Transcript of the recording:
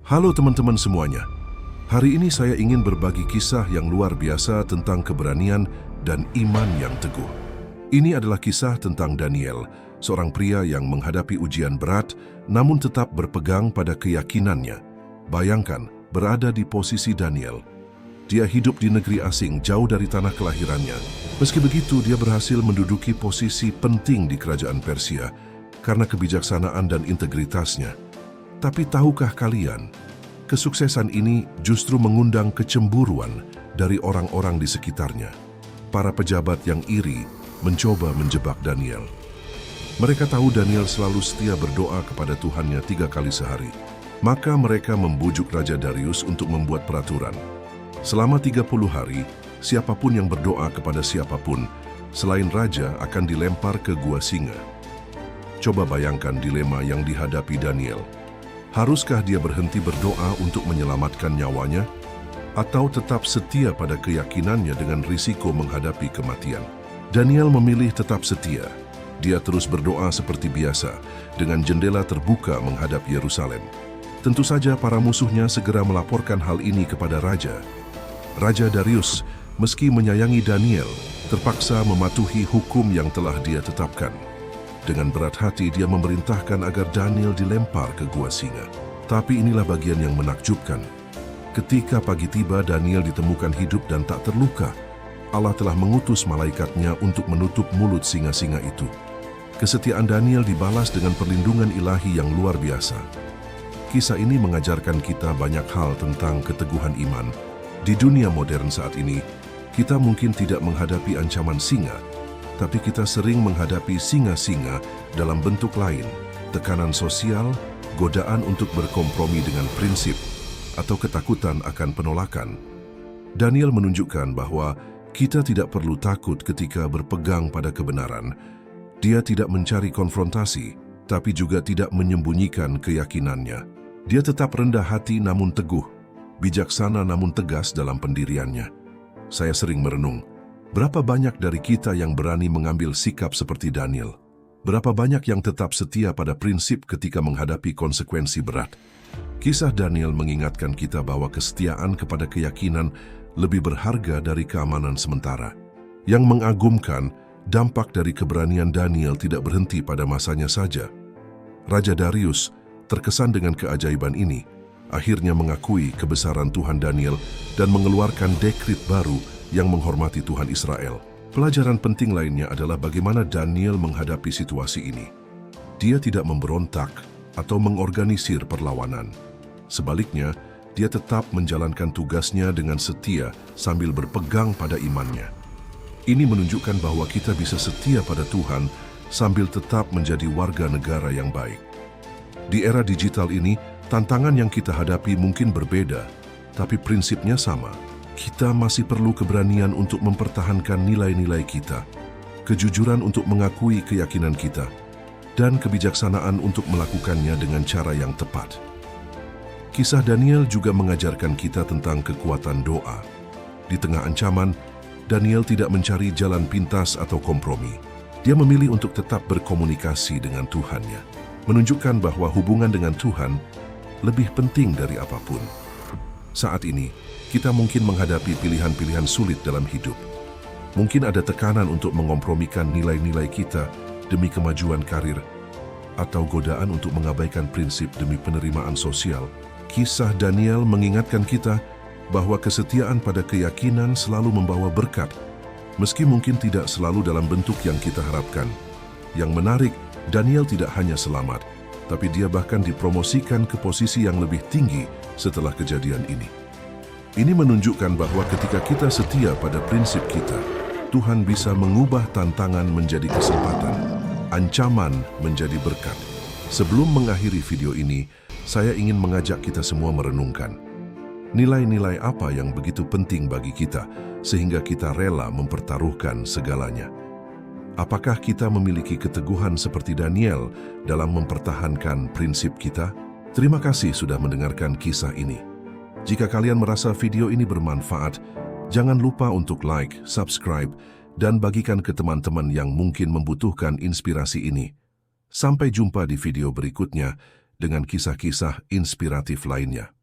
Halo teman-teman semuanya. Hari ini saya ingin berbagi kisah yang luar biasa tentang keberanian dan iman yang teguh. Ini adalah kisah tentang Daniel, seorang pria yang menghadapi ujian berat namun tetap berpegang pada keyakinannya. Bayangkan berada di posisi Daniel. Dia hidup di negeri asing jauh dari tanah kelahirannya. Meski begitu, dia berhasil menduduki posisi penting di kerajaan Persia karena kebijaksanaan dan integritasnya. Tapi tahukah kalian, kesuksesan ini justru mengundang kecemburuan dari orang-orang di sekitarnya. Para pejabat yang iri mencoba menjebak Daniel. Mereka tahu Daniel selalu setia berdoa kepada Tuhannya 3 kali sehari. Maka mereka membujuk Raja Darius untuk membuat peraturan. Selama 30 hari, siapapun yang berdoa kepada siapapun selain raja akan dilempar ke gua singa. Coba bayangkan dilema yang dihadapi Daniel. Haruskah dia berhenti berdoa untuk menyelamatkan nyawanya, atau tetap setia pada keyakinannya dengan risiko menghadapi kematian? Daniel memilih tetap setia. Dia terus berdoa seperti biasa, dengan jendela terbuka menghadap Yerusalem. Tentu saja para musuhnya segera melaporkan hal ini kepada raja. Raja Darius, meski menyayangi Daniel, terpaksa mematuhi hukum yang telah dia tetapkan. Dengan berat hati dia memerintahkan agar Daniel dilempar ke gua singa. Tapi inilah bagian yang menakjubkan. Ketika pagi tiba, Daniel ditemukan hidup dan tak terluka. Allah telah mengutus malaikatnya untuk menutup mulut singa-singa itu. Kesetiaan Daniel dibalas dengan perlindungan ilahi yang luar biasa. Kisah ini mengajarkan kita banyak hal tentang keteguhan iman. Di dunia modern saat ini, kita mungkin tidak menghadapi ancaman singa, tapi kita sering menghadapi singa-singa dalam bentuk lain, tekanan sosial, godaan untuk berkompromi dengan prinsip, atau ketakutan akan penolakan. Daniel menunjukkan bahwa kita tidak perlu takut ketika berpegang pada kebenaran. Dia tidak mencari konfrontasi, tapi juga tidak menyembunyikan keyakinannya. Dia tetap rendah hati namun teguh, bijaksana namun tegas dalam pendiriannya. Saya sering merenung, berapa banyak dari kita yang berani mengambil sikap seperti Daniel? Berapa banyak yang tetap setia pada prinsip ketika menghadapi konsekuensi berat? Kisah Daniel mengingatkan kita bahwa kesetiaan kepada keyakinan lebih berharga dari keamanan sementara. Yang mengagumkan, dampak dari keberanian Daniel tidak berhenti pada masanya saja. Raja Darius terkesan dengan keajaiban ini, akhirnya mengakui kebesaran Tuhan Daniel dan mengeluarkan dekrit baru yang menghormati Tuhan Israel. Pelajaran penting lainnya adalah bagaimana Daniel menghadapi situasi ini. Dia tidak memberontak atau mengorganisir perlawanan. Sebaliknya, dia tetap menjalankan tugasnya dengan setia sambil berpegang pada imannya. Ini menunjukkan bahwa kita bisa setia pada Tuhan sambil tetap menjadi warga negara yang baik. Di era digital ini, tantangan yang kita hadapi mungkin berbeda, tapi prinsipnya sama. Kita masih perlu keberanian untuk mempertahankan nilai-nilai kita, kejujuran untuk mengakui keyakinan kita, dan kebijaksanaan untuk melakukannya dengan cara yang tepat. Kisah Daniel juga mengajarkan kita tentang kekuatan doa. Di tengah ancaman, Daniel tidak mencari jalan pintas atau kompromi. Dia memilih untuk tetap berkomunikasi dengan Tuhannya, menunjukkan bahwa hubungan dengan Tuhan lebih penting dari apapun. Saat ini, kita mungkin menghadapi pilihan-pilihan sulit dalam hidup. Mungkin ada tekanan untuk mengompromikan nilai-nilai kita demi kemajuan karir, atau godaan untuk mengabaikan prinsip demi penerimaan sosial. Kisah Daniel mengingatkan kita bahwa kesetiaan pada keyakinan selalu membawa berkat, meski mungkin tidak selalu dalam bentuk yang kita harapkan. Yang menarik, Daniel tidak hanya selamat, tapi dia bahkan dipromosikan ke posisi yang lebih tinggi setelah kejadian ini. Ini menunjukkan bahwa ketika kita setia pada prinsip kita, Tuhan bisa mengubah tantangan menjadi kesempatan, ancaman menjadi berkat. Sebelum mengakhiri video ini, saya ingin mengajak kita semua merenungkan. Nilai-nilai apa yang begitu penting bagi kita, sehingga kita rela mempertaruhkan segalanya? Apakah kita memiliki keteguhan seperti Daniel dalam mempertahankan prinsip kita? Terima kasih sudah mendengarkan kisah ini. Jika kalian merasa video ini bermanfaat, jangan lupa untuk like, subscribe, dan bagikan ke teman-teman yang mungkin membutuhkan inspirasi ini. Sampai jumpa di video berikutnya, dengan kisah-kisah inspiratif lainnya.